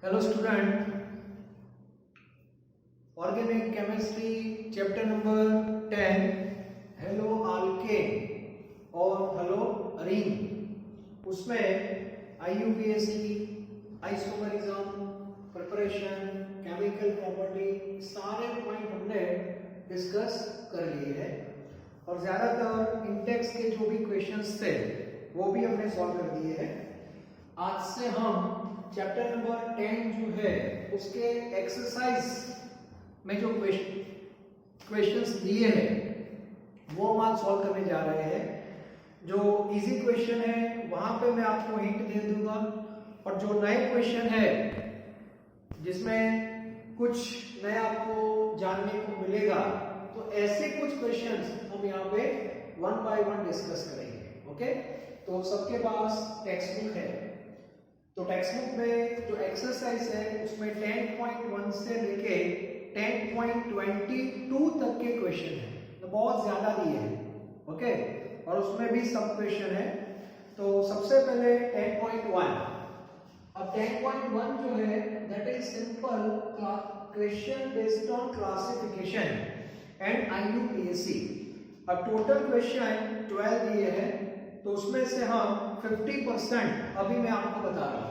Hello student, organic chemistry chapter number 10 hello Alcaine और hello Areen. उसमें IUPAC, isomerism, preparation, chemical property सारे point हमने discuss कर लिए हैं और ज़्यादातर इंटेक्स के जो भी क्वेश्चंस थे वो भी हमने सॉल्व कर दिए हैं। आज से हम चैप्टर नंबर 10 जो है उसके एक्सरसाइज में जो क्वेश्चंस दिए हैं वो हम आज सॉल्व करने जा रहे हैं। जो इजी क्वेश्चन है वहां पे मैं आपको हिंट दे दूंगा और जो नए क्वेश्चन है जिसमें कुछ नया आपको जानने को मिलेगा तो ऐसे कुछ क्वेश्चंस हम यहाँ पे वन बाय वन डिस्कस करेंगे। ओके, तो सबके पास टेक्स्ट बुक है तो टेक्स्ट बुक में जो एक्सरसाइज है उसमें 10.1 से लेके 10.22 तक के क्वेश्चन है, तो बहुत ज्यादा दिए हैं। ओके, और उसमें भी सब क्वेश्चन है। तो सबसे पहले 10.1। अब 10.1 जो है that is simple question based on classification and IUPAC। अब टोटल क्वेश्चन 12 दिए हैं तो उसमें से हम 50% अभी मैं आपको बता रहा हूं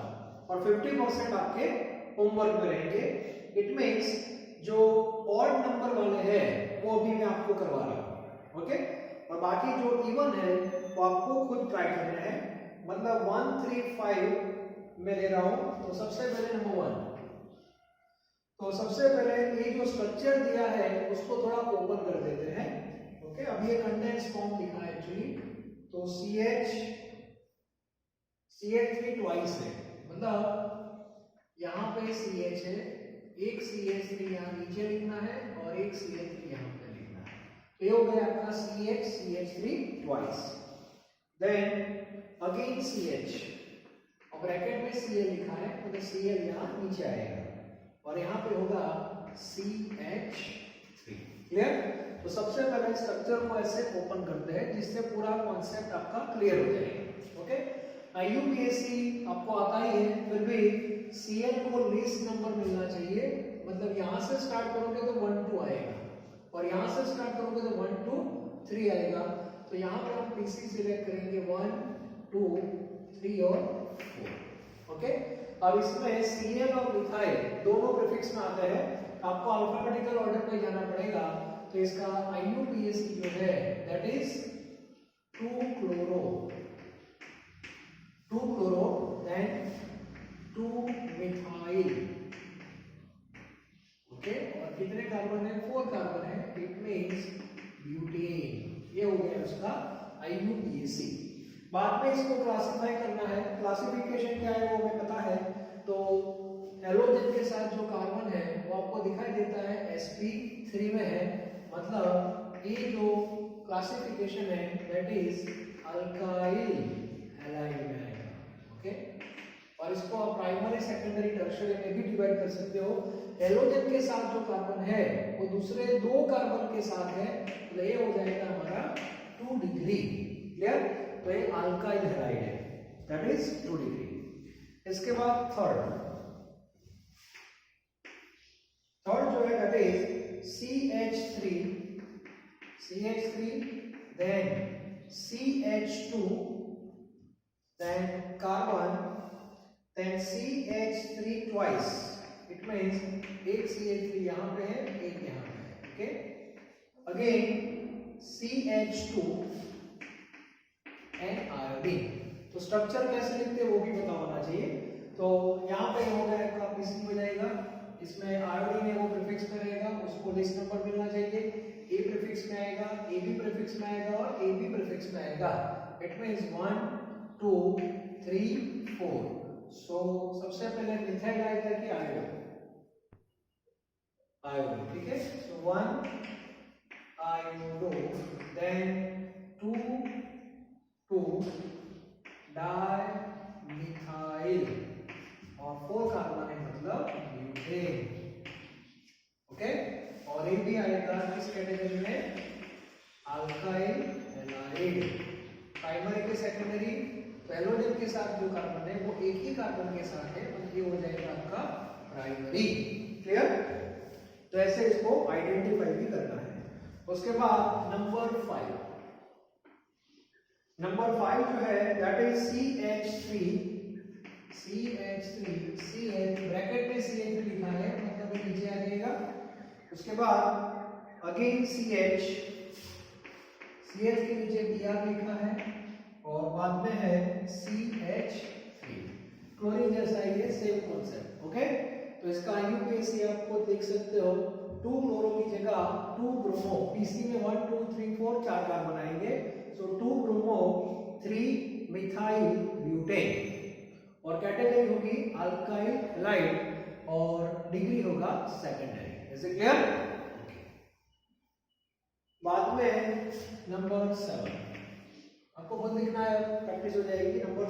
और 50% आपके होमवर्क में रहेंगे। इट मीन्स जो ऑड नंबर वाले हैं वो अभी मैं आपको करवा रहा हूं। ओके, और बाकी जो इवन है वो आपको खुद ट्राई करना है। मतलब 1, 3, 5 में ले रहा हूं। तो सबसे पहले नंबर 1, तो सबसे पहले ये जो स्ट्रक्चर दिया है उसको थोड़ा ओपन कर देते हैं। ओके, अब ये कंडेंस फॉर्म लिखा है एक्चुअली, तो CH3 ट्वाइस है, मतलब यहाँ पे CH है, एक CH3 यहाँ नीचे लिखना है और एक CH3 यहाँ पे लिखना है। तो ये हो गया आपका CH3 twice. Then again CH और ब्रैकेट में Cl लिखा है तो Cl यहाँ नीचे आएगा और यहाँ पे होगा CH3। क्लियर? तो सबसे पहले स्ट्रक्चर को ऐसे ओपन करते हैं जिससे पूरा कॉन्सेप्ट आपका क्लियर हो जाएगा। ओके, IUPAC आपको आता ही है, फिर भी Cl को लीस्ट नंबर मिलना चाहिए। मतलब यहां से स्टार्ट करोगे तो 1, 2 आएगा और यहां से स्टार्ट करोगे तो 1, 2, 3 आएगा। तो यहाँ पे हम PC सिलेक्ट करेंगे 1, 2, 3 और 4। ओके, अब इसमें Cl और मिथाइल दोनों प्रीफिक्स में आते हैं। आपको अल्फाबेटिकल ऑर्डर पे जाना पड़ेगा। तो इसका IUPAC जो है that is 2 chloro then 2 methyl. Okay, और कितने कार्बन है? 4 कार्बन है। It means butane. ये हो गया उसका IUPAC। बाद में इसको क्लासिफाई करना है। क्लासिफिकेशन क्या है वो हमें पता है। तो हेलोजन के साथ जो कार्बन है वो आपको दिखाई देता है sp3 में है, मतलब ये जो क्लासिफिकेशन है दैट इज अल्काइल हैलाइड में आएगा। ओके, और इसको आप प्राइमरी, सेकेंडरी, टर्शियरी में भी डिवाइड कर सकते हो। हेलोजन के साथ जो कार्बन है वो दूसरे 2 कार्बन के साथ है, तो ये हो जाएगा हमारा 2 डिग्री। क्लियर? तो ये अल्काइल हैलाइड है, दैट इज 2 डिग्री। इसके बाद थर्ड जो है that is CH3 then CH2 then carbon then CH3 twice। it means एक CH3 यहाँ पे है, एक यहाँ पे है। Okay, again CH2 and iodine। तो स्ट्रक्चर कैसे लिखते हैं वो भी पता होना चाहिए। तो यहाँ पे हो जाएगा PC हो जाएगा, इसमें आयोडीन है वो प्रीफिक्स में रहेगा, उसको लिस्ट नंबर मिलना चाहिए। A प्रीफिक्स में आएगा, AB प्रीफिक्स में आएगा और AB प्रीफिक्स में आएगा। It means 1, 2, 3, 4। सो सबसे पहले मिथाइल आएगा कि आयोडो, ठीक है। सो 1 आयोडो देन 2 डाई मिथाइल और 4 कार्बन है मतलब ब्यूटेन। ओके, और ये भी आएगा किस कैटेगरी में? Alkyl halide. प्राइमरी के सेकेंडरी तो एलोजन के साथ जो कार्बन है वो एक ही कार्बन के साथ है, तो ये हो जाएगा आपका प्राइमरी। क्लियर? तो ऐसे इसको आइडेंटिफाई भी करना है। उसके बाद नंबर 5 जो है that is CH3 CH bracket में CH लिखा है, मतलब ये नीचे आ जाएगा। उसके बाद अगेन CH के नीचे Br लिखा है और बाद में है CH3। क्लोरीन जैसा ये सेम कॉन्सेप्ट। ओके, तो इसका IUPAC आपको देख सकते हो, 2 क्लोरो की जगह 2 ब्रोमो, पीसी में 1 2 3 4 4 कार्बन आएंगे, सो 2 ब्रोमो 3 मिथाइल ब्यूटेन, और कैटेगरी होगी अल्काइल हैलाइड और डिग्री होगा सेकेंडरी। Is it clear? बाद में नंबर 7 आपको खुद लिखना है, प्रैक्टिस हो जाएगी। नंबर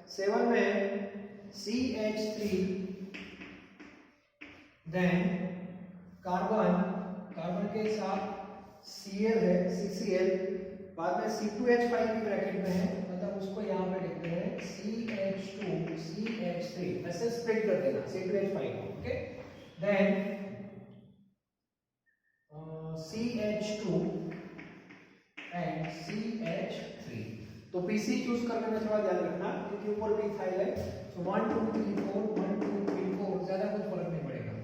7 में CH3 देन कार्बन के साथ Cl है, CCl, बाद में C2H5 की ब्रैकेट में है, मतलब उसको यहाँ पे लिखते हैं CH2 CH3, ऐसे स्प्लिट कर देना C2H5 को। Okay, then CH2 and CH3। तो PC चूज करने में थोड़ा ध्यान रखना क्योंकि ऊपर भी इथाइल है, सो 1 2 3 4 1 2 3 4, ज्यादा कुछ फर्क नहीं पड़ेगा,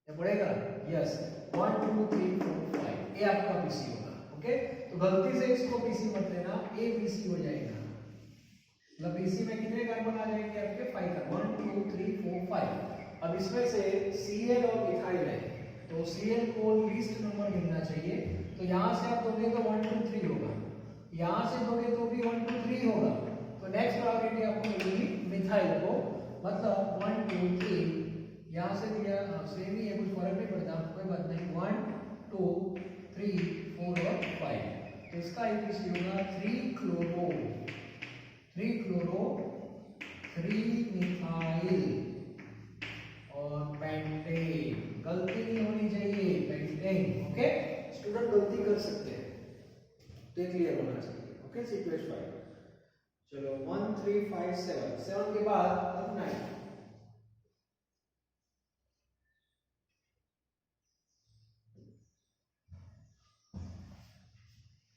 या पड़ेगा? यस, 1 2 3 4 5 ये आपका PC होगा। ओके, तो गलती से इसको PC मत लेना, A PC हो जाएगा, मतलब PC में कितने कार्बन आ जाएंगे आपके? 5 कार्बन, 1 2 3 4 5। अब इसमें से Cl और मिथाइल है, तो Cl को लीस्ट नंबर मिलना चाहिए, तो यहाँ से आप दोगे तो 1 2 3 होगा, यहाँ से दोगे तो भी 1 2 3 होगा, तो नेक्स्ट प्रायोरिटी आपको मिलेगी मिथाइल को, मतलब 1 2 3, यहाँ से दिया सेम ही है, कुछ फर्क नहीं पड़ता, कोई बात नहीं, 1 2 3 4 और 5। तो इसका IUPAC होगा 3 क्लोरो 3 मिथाइल और पेंटेन। गलती नहीं होनी चाहिए, पेंटेन। ओके, स्टूडेंट गलती कर सकते हैं, तो क्लियर होना चाहिए। Okay, C2H5। चलो 1 3 5 7 के बाद अब 9।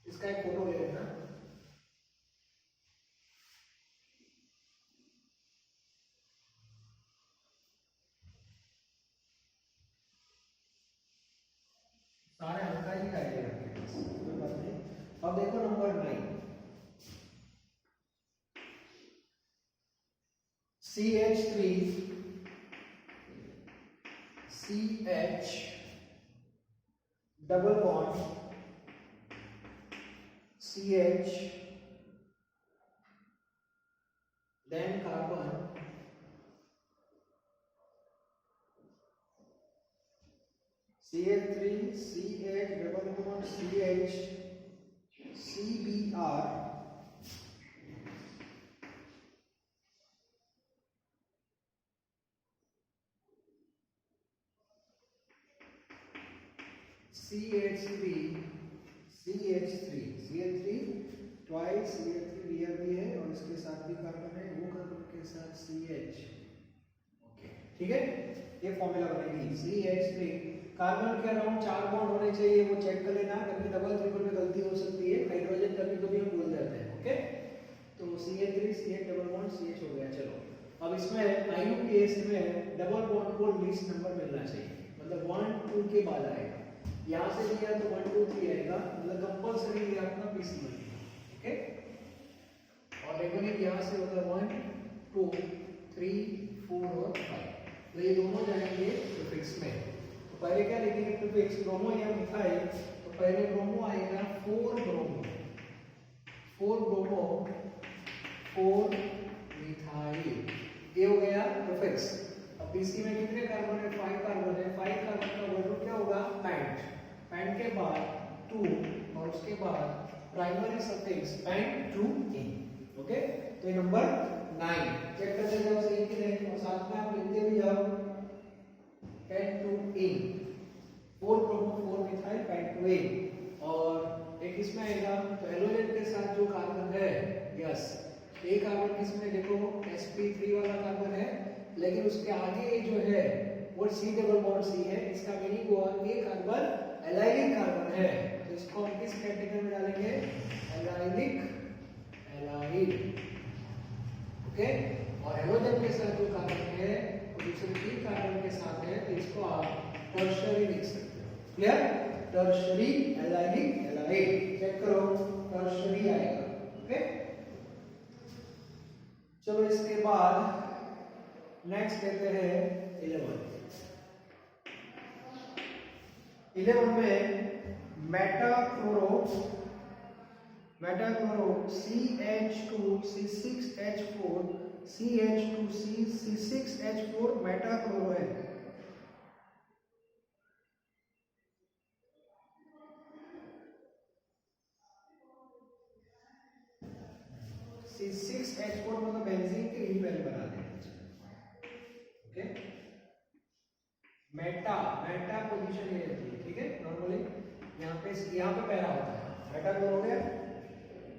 इसका एक फोटो ले लेना। सारे अल्काइल का आइडिया आपके पास, कोई बात नहीं। अब देखो number 9 CH3 CH double bond CH then carbon CH3 CH double bond CH CBr CH3 twice CH3 Br भी है और इसके साथ भी कार्बन है, वो कार्बन के साथ CH। ओके, ठीक है, ये फॉर्मूला बनेगी। CH3 कार्बन के अराउंड 4 बॉन्ड होने चाहिए, वो चेक कर लेना, कभी डबल ट्रिपल में गलती हो सकती है, हाइड्रोजन कभी कभी हम भूल जाते हैं। ओके, तो CH3 CH double bond CH हो गया। चलो अब इसमें IUPAC में डबल बॉन्ड को लीस्ट नंबर मिलना चाहिए, मतलब 1 2 के बाद आएगा, यहाँ से दिया तो 1 2 3 आएगा, मतलब कंपल्सरी ये आपका PC बनेगा। ओके, और रेगुलर यहाँ से होगा 1 2 3 4 और 5, तो ये दोनों जाएंगे प्रीफिक्स में। तो पहले क्या लिखेंगे प्रीफिक्स, ब्रोमो या मिथाइल, तो पहले ब्रोमो आएगा 4 ब्रोमो 4 मिथाइल, ये हो गया प्रीफिक्स। अब PC में कितने कार्बन है? 5 कार्बन है, 5 कार्बन का वर्ड क्या होगा? पैंट के बाद 2 और उसके बाद प्राइमरी सफिक्स पैंट 2 इन। ओके, तो ये नंबर 9 चेक करते जाओ सही कि नहीं, और साथ में आप लिखते भी जाओ पैंट 2 इन, 4 ब्रोमो 4 मिथाइल पैंट 2 इन, और एक इसमें आएगा तो एलोजन के साथ जो कार्बन है, यस एक कार्बन किसमें देखो sp3 वाला कार्बन है, लेकिन उसके आगे जो है वो C डबल बॉन्ड C है, इसका मीनिंग हुआ ये कार्बन एलाइलिक कार्बन है, तो इसको हम किस कैटेगरी में डालेंगे, एलाइलिक एलाइल। ओके, और हेलोजन के साथ जो कार्बन है वो दूसरे 3 कार्बन के साथ है, तो इसको आप टर्शरी लिख सकते हो। Clear, tertiary allylic allyl, check करो टर्शरी आएगा। ओके, चलो इसके बाद नेक्स्ट लेते हैं 11 में metachloro CH2 C6H4 CH2C C6H4 metachloro है। C6H4 मतलब बेंजीन के रिंग पहले बना देंगे। ओके, मेटा पोजीशन ये रहती है, ठीक है, नॉर्मली यहाँ पे पहला होता है मेटा क्लोरो है,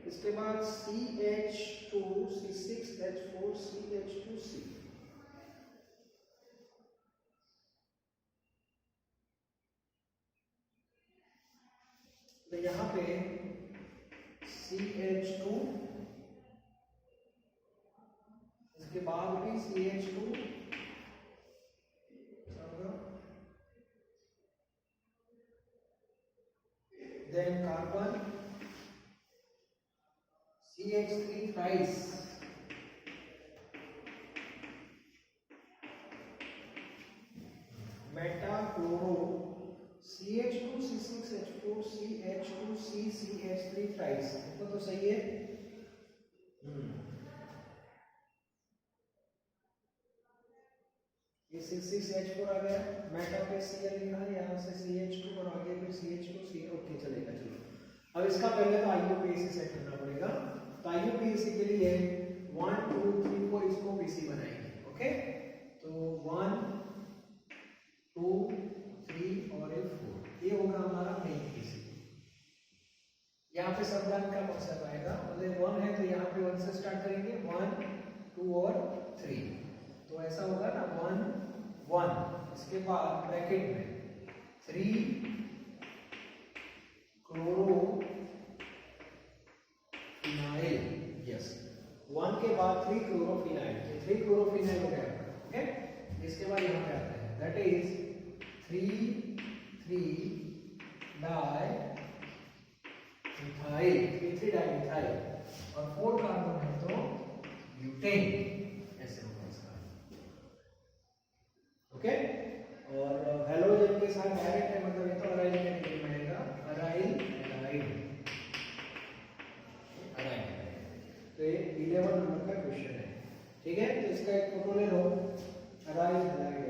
इसके बाद CH2 C6H4 CH2C, तो यहाँ पे CH2, इसके बाद भी CH2, then carbon CH3 thrice, metachloro CH2 C6H4 CH2C CH3 thrice, तो सही है। ये C6H4 आ गया, मेटा पे Cl लिखा है, यहाँ से CH2 और आगे फिर CH2C, ओके चलेगा। चलो अब इसका पहले तो IUPAC सेट करना पड़ेगा, तो IUPAC के लिए 1 2 3 4 इसको PC बनाएंगे। ओके, तो 1 2 3 और 4 ये होगा हमारा मेन PC। यहाँ पे सब रन का कॉन्सेप्ट आएगा, मतलब 1 है तो यहाँ पे 1 से स्टार्ट करेंगे, 1 2 और 3, तो ऐसा होगा ना 1 1, इसके बाद ब्रैकेट में 3 क्लोरो फिनाइल, यस 1 के बाद 3 क्लोरोफिनाइल, 3 क्लोरोफिनाइल हो गया। ओके, इसके बाद यहाँ पे आता है that is 3 di methyl, 3 di methyl, और 4 कार्बन है तो ब्यूटेन, ऐसे होगा इसका। ओके, और हेलोजन के साथ डायरेक्ट है, मतलब ये तो अराइल कैटेगरी में आएगा, अराइल एलाइड, तो ये 11 नंबर का क्वेश्चन है। ठीक है, तो इसका एक फोटो ले लो, अराइल एलाइड है।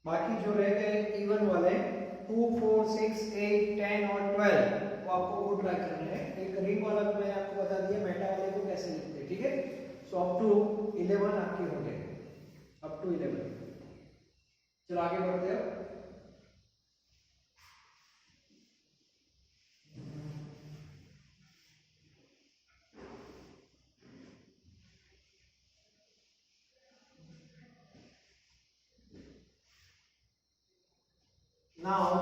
बाकी जो रह गए इवन वाले 2 4 6 8 10 और 12 वो आपको वो ट्राई करना है। एक रिंग वाला तो मैंने आपको बता दिया, मेटा वाले को कैसे लिखते हैं। ठीक है, सो अप टू 11 आपके हो गए, अप टू 11। चलो आगे बढ़ते हैं। नाउ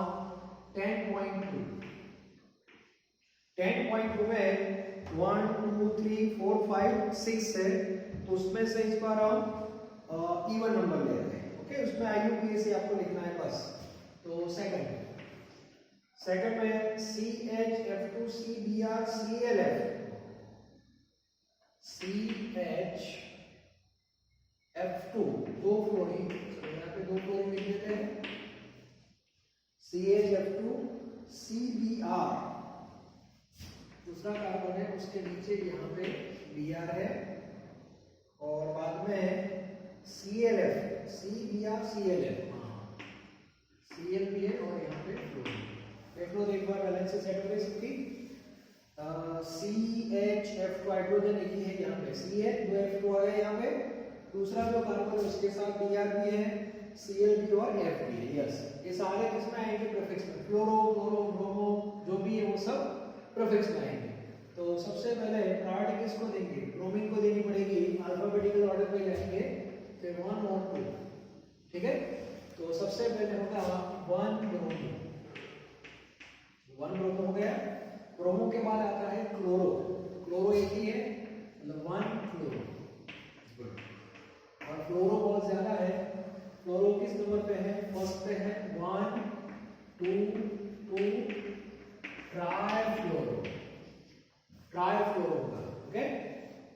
10.2 में 1 2 3 4 5 6 है, तो उसमें से इस बार हम इवन नंबर ले रहे हैं। ओके, उसमें IUPAC आपको लिखना है बस। तो सेकंड में CHF2 CBr CLF, CHF2 दो फ्लोरीन, यहाँ पे 2 फ्लोरीन लिख देते हैं, CHF2 CBr, दूसरा कार्बन है उसके नीचे यहाँ पे Br है, और बाद में CLF CBr या CL है, CL भी है और यहाँ पे फ्लोरीन। देख लो एक बार बैलेंस से सेट हो गई सबकी। CH F2 हाइड्रोजन एक ही है यहाँ पे, CH 2F2 है यहाँ पे, दूसरा जो कार्बन है उसके साथ Br भी है, Cl भी और F भी है। यस, ये सारे किसमें आएंगे? प्रीफिक्स में। फ्लोरो, क्लोरो, ब्रोमो जो भी है वो सब प्रीफिक्स में आएंगे। तो सबसे पहले प्रायोरिटी किसको देंगे? ब्रोमीन को देनी पड़ेगी, अल्फाबेटिकल ऑर्डर पे जाएंगे, फिर 1 और 2, ठीक है। तो सबसे पहले होगा 1 ब्रोमो, 1 ब्रोमो हो गया। ब्रोमो के बाद आता है क्लोरो, क्लोरो एक ही है, मतलब 1 क्लोरो। और फ्लोरो बहुत ज्यादा है, फ्लोरो किस नंबर पे है? फर्स्ट पे है, 1 2 2 ट्राइफ्लोरो, ट्राइफ्लोरो होगा, ओके।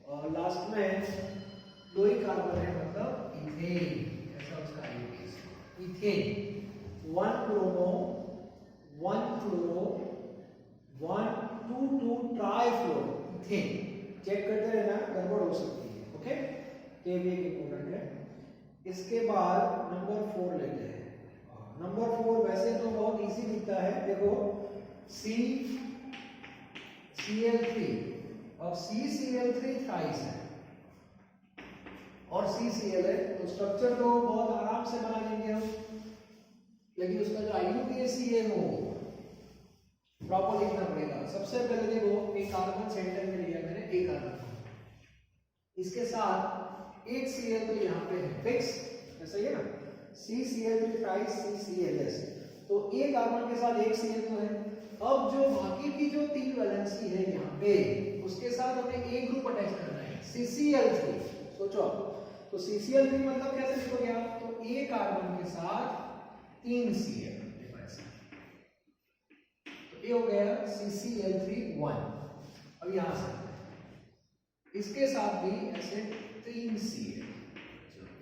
और लास्ट में दो ही कार्बन है, मतलब इथेन, ऐसा उसका आईयूपीएसी इथेन। 1 ब्रोमो 1 फ्लोरो 1 2 2 ट्राइफ्लोरो इथेन। चेक करते रहना, गड़बड़ हो सकती है, ओके। ये भी एक इंपॉर्टेंट है। इसके बाद नंबर 4 लेते हैं। नंबर 4 वैसे तो बहुत इजी दिखता है, देखो CCl3 और CCl3 थ्राइस है और CCl है, तो स्ट्रक्चर तो बहुत आराम से बना लेंगे हम, लेकिन उसका जो आईयूपीएसी है वो प्रॉपर लिखना पड़ेगा। सबसे पहले देखो एक कार्बन सेंटर में लिया मैंने, एक कार्बन, इसके साथ एक Cl तो यहाँ पे है फिक्स, ऐसा ही है ना, CCl3 थ्राइस CCls, तो एक कार्बन के साथ एक Cl तो है। अब जो बाकी की जो 3 वैलेंसी है यहाँ पे, उसके साथ हमें एक ग्रुप अटैच करना है, CCl3। सोचो तो CCl3 मतलब कैसे लिखोगे आप? तो एक कार्बन के साथ 3 Cl, तो ये हो गया CCl3 1। अब यहां से इसके साथ भी ऐसे 3 Cl,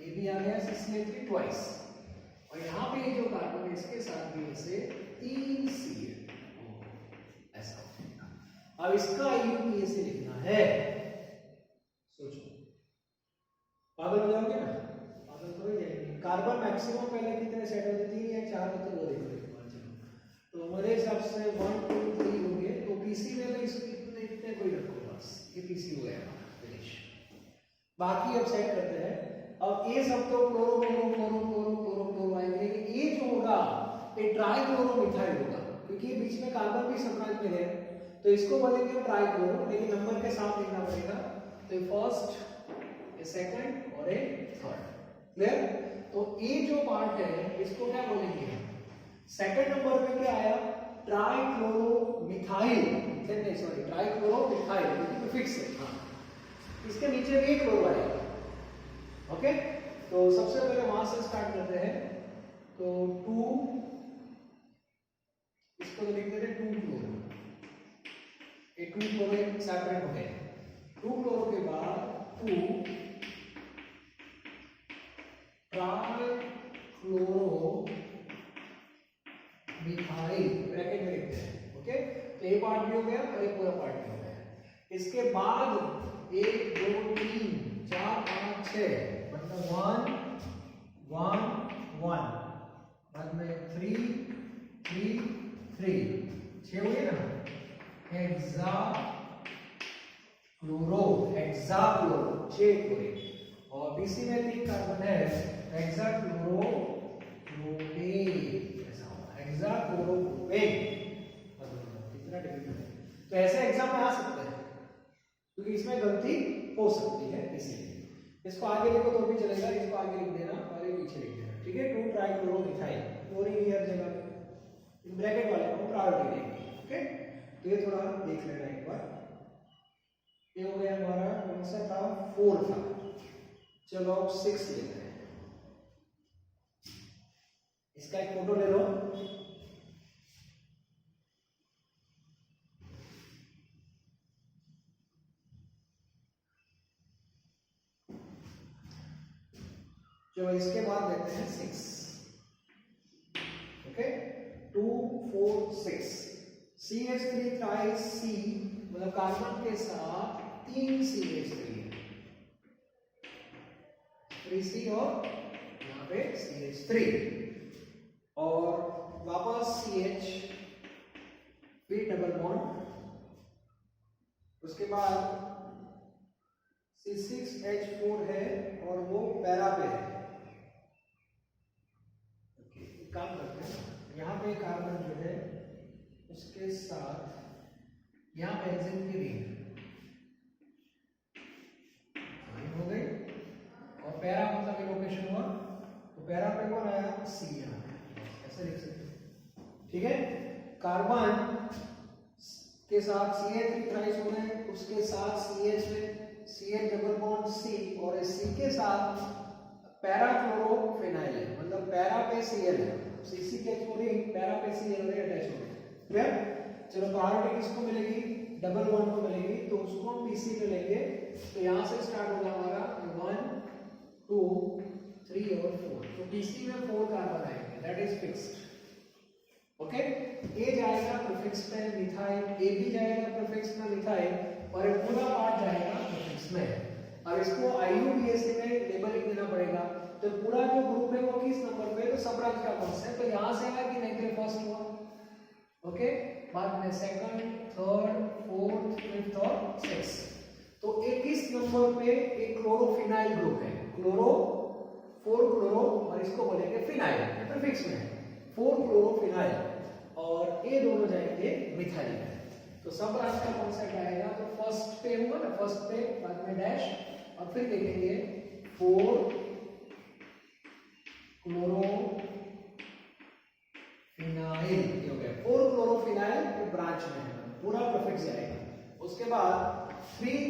ये भी आ गया CCl3 ट्वाइस, और यहाँ पे जो कार्बन है इसके साथ भी ऐसे 3 Cl, ऐसा। अब इसका आईयूपीएसी लिखना है, सोचो, पागल हो जाओगे ना? पागल तो हो जाएंगे। कार्बन मैक्सिमम पहले कितने सेट होते? 3 या 4 होते, वो देखो एक बार। चलो, तो हमारे हिसाब से 1 2 3 हो गए, तो पीसी में तो इसको इतने कोई रखो, बस ये पीसी हो गया, फिनिश। बाकी अब सेट करते हैं। अब ये सब तो chloro chloro chloro chloro chloro chloro आएंगे, लेकिन ये जो होगा ये ट्राइक्लोरोमिथाइल होगा, क्योंकि बीच में कार्बन भी सब्ट्रैक्ट में है, तो इसको बोलेंगे ट्राइक्लोरो, लेकिन नंबर के साथ लिखना पड़ेगा। तो फर्स्ट, ये सेकंड और ये थर्ड, क्लियर? तो ये जो पार्ट है इसको क्या बोलेंगे? सेकंड नंबर पे क्या आया? ट्राइक्लोरोमिथाइल, नहीं सॉरी, ट्राइक्लोरोमिथाइल, क्योंकि फिक्स है। हाँ, इसके नीचे भी एक क्लोरो आएगा, ओके। तो सबसे पहले वहां से स्टार्ट करते हैं। तो 2, इसको तो लिख देते हैं 2 क्लोरो, ये 2 क्लोरो सेपरेट हो गए। 2 क्लोरो के बाद 2 ट्राइक्लोरो मिथाइल, ब्रैकेट में लिखते हैं, ओके। तो ये पार्ट भी हो गया और एक पूरा पार्ट भी हो गया। इसके बाद 1 2 3 4 5 6, मतलब 1 1 1, बाद में 3 3 3, 6 हो गए ना। हेक्साक्लोरो, हेक्साक्लोरो 6 क्लोरीन, और बीसी में 3 कार्बन है, हेक्साक्लोरो प्रोपेन, ऐसा होगा हेक्साक्लोरो प्रोपेन। कितना डिफिकल्ट है, तो ऐसे एग्जाम में आ सकते हैं, क्योंकि इसमें गलती हो सकती है, इसीलिए इसको आगे लिखो तो भी चलेगा, इसको आगे लिख देना और ये पीछे लिख देना, ठीक है। 2 ट्राइक्लोरोमिथाइल, क्लोरीन हर जगह पे, ब्रैकेट वाले को प्रायोरिटी देंगे, ओके। तो ये थोड़ा देख लेना एक बार। ये हो गया हमारा, कौन सा था? 4 था। चलो अब 6 लेते हैं। इसका एक फोटो ले लो। चलो इसके बाद लेते हैं 6, ओके। 2 4 6, CH3 थ्राइस C, मतलब कार्बन के साथ 3 CH3 है, 3C और यहाँ पे CH3 और वापस CH फिर डबल बॉन्ड, उसके बाद C6H4 है और वो पैरा पे है। ओके, एक काम करते हैं, यहाँ पे कार्बन जो है उसके साथ यहाँ बेंजीन की रिंग हो गई और पैरा मतलब ये लोकेशन हुआ, तो पैरा पे कौन आया? C यहाँ, ऐसे लिख सकते हैं। ठीक है, कार्बन के साथ CH थ्राइस हो गए, उसके साथ CH में CH डबल बॉन्ड C और इस C के साथ पैरा क्लोरोफिनाइल है, मतलब पैरा पे Cl है, CH4 पैरा पे Cl अटैच हो गए। क्लियर? चलो प्रायोरिटी किसको मिलेगी? डबल बॉन्ड को मिलेगी, तो उसको हम PC पे लेंगे। तो यहाँ से स्टार्ट होगा हमारा 1 2 3 और 4, तो PC में 4 कार्बन आएंगे, that is fixed. Okay, A जाएगा प्रीफिक्स में मिथाइल, A भी जाएगा प्रीफिक्स में मिथाइल और ये पूरा पार्ट जाएगा प्रीफिक्स में। अब इसको IUPAC में लेबलिंग देना पड़ेगा, तो पूरा जो ग्रुप है वो किस नंबर पे? तो सब ब्रांच का कॉन्सेप्ट, तो यहाँ से आया कि नहीं? फर्स्ट हुआ, ओके, बाद में सेकंड, थर्ड, फोर्थ, फिफ्थ और सिक्स। तो एक किस नंबर पे? एक क्लोरोफिनाइल ग्रुप है, क्लोरो 4 क्लोरो और इसको बोलेंगे फिनाइल, प्रीफिक्स में 4 क्लोरोफिनाइल और ये दोनों जाएंगे मिथाइल में। तो सब ब्रांच का कॉन्सेप्ट आएगा, तो फर्स्ट पे हुआ ना, फर्स्ट पे, बाद में डैश और फिर देखेंगे 4 क्लोरोफिनाइल, ये हो गया 4 क्लोरोफिनाइल, तो ब्रांच में है, पूरा प्रीफिक्स जाएगा। उसके बाद 3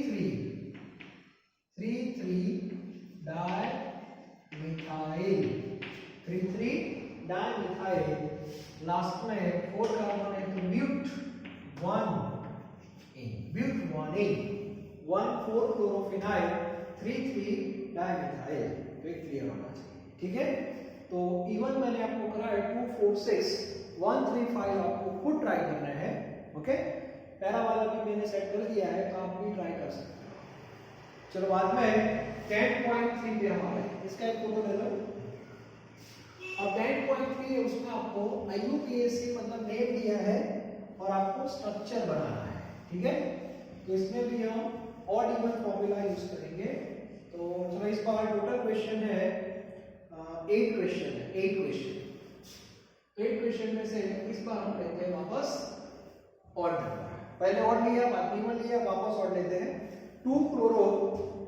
di methyl, 3 di methyl, last में 4 कार्बन है तो ब्यूट 1 1 4 क्लोरोफिनाइल 3 डाई मिथाइल, तो एक क्लियर होना चाहिए। ठीक है, तो इवन मैंने आपको करा है 2 4 6 1 3 5 आपको खुद ट्राई करना है। ओके, पैरा वाला भी मैंने सेट कर दिया है, तो आप भी ट्राई कर सकते हैं। चलो बाद में 10.3 पे हमारा है, इसका एक फोटो ले लो। अब 10.3 है, उसमें आपको IUPAC मतलब नेम दिया है और आपको स्ट्रक्चर बनाना है। ठीक है, तो इसमें भी हम ऑड इवन फॉर्मूला यूज करेंगे। तो चलो इस बार टोटल क्वेश्चन है 8 क्वेश्चन है, 8 क्वेश्चन। तो 8 क्वेश्चन में से इस बार हम लेते हैं वापस ऑड नंबर, पहले ऑड लिया, बाद इवन लिया, वापस ऑड लेते हैं। 2 क्लोरो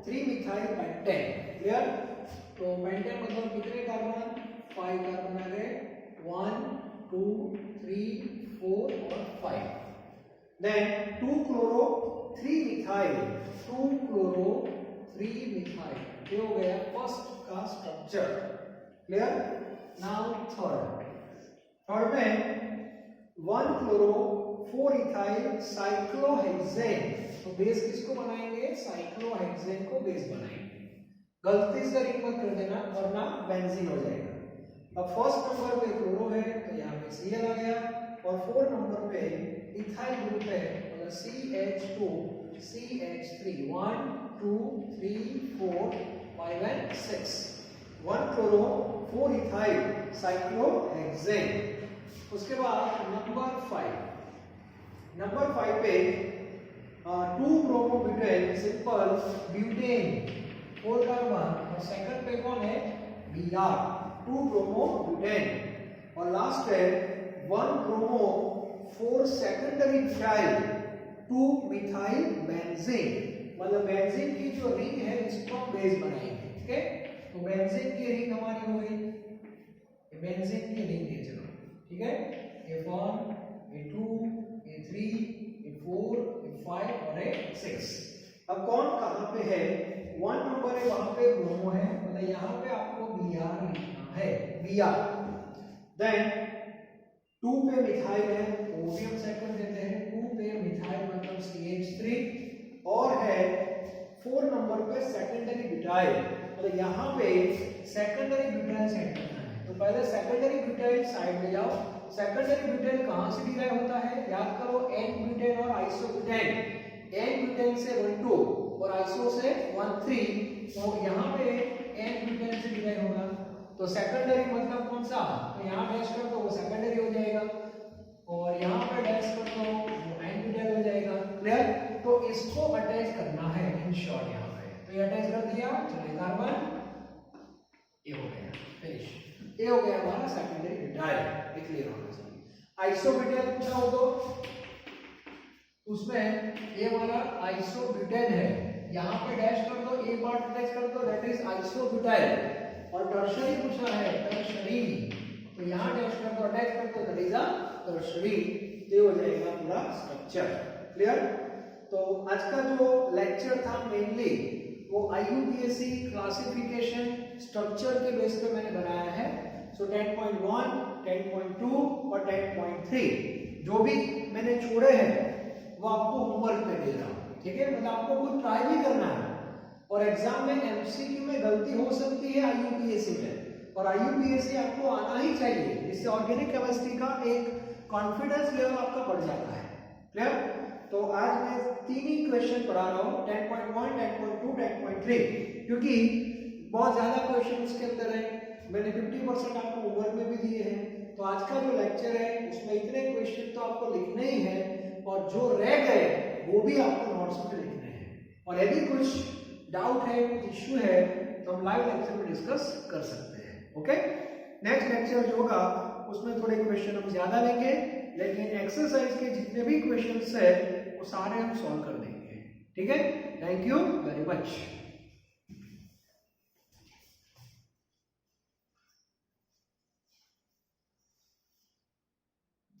3 मिथाइल पेंटेन, क्लियर? तो पेंटेन मतलब कितने कार्बन? 5 कार्बन आ गए, 1 2 3 4 और 5। Then 2 chloro 3 methyl, 2 chloro 3 methyl, ये हो गया फर्स्ट का स्ट्रक्चर। क्लियर? नाउ थर्ड में 1 क्लोरो 4 इथाइल साइक्लोहेक्सेन, तो बेस किसको बनाएंगे? साइक्लोहेक्सेन को बेस बनाएंगे। गलती से रिंग मत कर देना वरना बेंजीन हो जाएगा। अब फर्स्ट नंबर पे क्लोरो है तो यहाँ पे Cl आ गया और 4 नंबर पे इथाइल ग्रुप है, मतलब CH2 CH3 1 2 3 4 5 and 6 1 chloro 4 ethyl cyclohexane. उसके बाद नंबर 5 पे 2 ब्रोमोब्यूटेन सिंपल ब्यूटेन 4 कार्बन और सेकंड पे कौन है? Br 2 ब्रोमोब्यूटेन और लास्ट है 1 bromo 4 secondary butyl 2 methyl benzene, मतलब बेंजीन की जो रिंग है इसको हम बेस बनाएंगे। ठीक है, तो बेंजीन की रिंग हमारी हो गई, बेंजीन की रिंग है। चलो ठीक है, A1 A2 A3 A4 A5 और A6। अब कौन कहां पे है? 1 नंबर है वहां पे ब्रोमो है, मतलब यहां पे आपको Br लिखना है, Br। देन 2 पे मिथाइल है, वो भी हम सेट कर देते हैं, 2 पे मिथाइल मतलब CH3 और है 4 नंबर पे सेकेंडरी ब्यूटाइल, मतलब यहां पे सेकेंडरी ब्यूटाइल सेट करना है। तो पहले सेकेंडरी ब्यूटाइल साइड में जाओ। सेकेंडरी ब्यूटाइल कहां से डिराइव होता है? याद करो, N-ब्यूटेन और आइसोब्यूटेन। N-ब्यूटेन से 1,2 और आइसो से 1,3, तो यहां पे N-ब्यूटेन से डिराइव होगा। तो तो सेकेंडरी मतलब कौन सा, तो यहाँ डैश कर दो वो सेकेंडरी हो जाएगा, और यहाँ पे डैश कर दो वो एंटीडल हो जाएगा। क्लियर? तो इसको अटैच करना है इन शॉर्ट यहाँ पे, तो ये अटैच कर दिया, चलिए कार्बन ये हो गया, फिनिश। ये हो गया हमारा सेकेंडरी ब्यूटाइल, ये क्लियर होना चाहिए। आइसोब्यूटेन पूछा हो तो उसमें ये वाला आइसोब्यूटेन है, यहाँ पे डैश कर दो, एक बार अटैच कर दो, दैट इज आइसोब्यूटाइल। और टर्शरी पूछा है, टर्शरी, तो यहाँ डैश कर दो, अटैच कर दो, दैट इज अ टर्शरी। ये हो जाएगा पूरा स्ट्रक्चर। क्लियर? तो आज का जो लेक्चर था मेनली वो IUPAC क्लासिफिकेशन स्ट्रक्चर के बेस पे मैंने बनाया है। सो 10.1, 10.2 और 10.3 जो भी मैंने छोड़े हैं वो आपको होमवर्क में दे रहा हूँ, ठीक है? मतलब आपको खुद ट्राई भी करना है, और एग्जाम में MCQ में गलती हो सकती है IUPAC में, और IUPAC आपको आना ही चाहिए, जिससे ऑर्गेनिक केमिस्ट्री का एक कॉन्फिडेंस लेवल आपका बढ़ जाता है। क्लियर? तो आज मैं 3 ही क्वेश्चन पढ़ा रहा हूँ, 10.1, 10.2, 10.3, क्योंकि बहुत ज्यादा क्वेश्चन उसके अंदर है, मैंने 50% आपको होमवर्क में भी दिए हैं। तो आज का जो लेक्चर है उसमें इतने क्वेश्चन तो आपको लिखने ही है, और जो रह गए वो भी आपको नोट्स में लिखने हैं, और यदि कुछ डाउट है, कुछ इश्यू है, तो हम लाइव लेक्चर में डिस्कस कर सकते हैं। ओके? नेक्स्ट लेक्चर जो होगा उसमें थोड़े क्वेश्चन हम ज्यादा लेंगे, लेकिन एक्सरसाइज के जितने भी क्वेश्चंस है वो सारे हम सॉल्व कर देंगे। ठीक है? Thank you very much.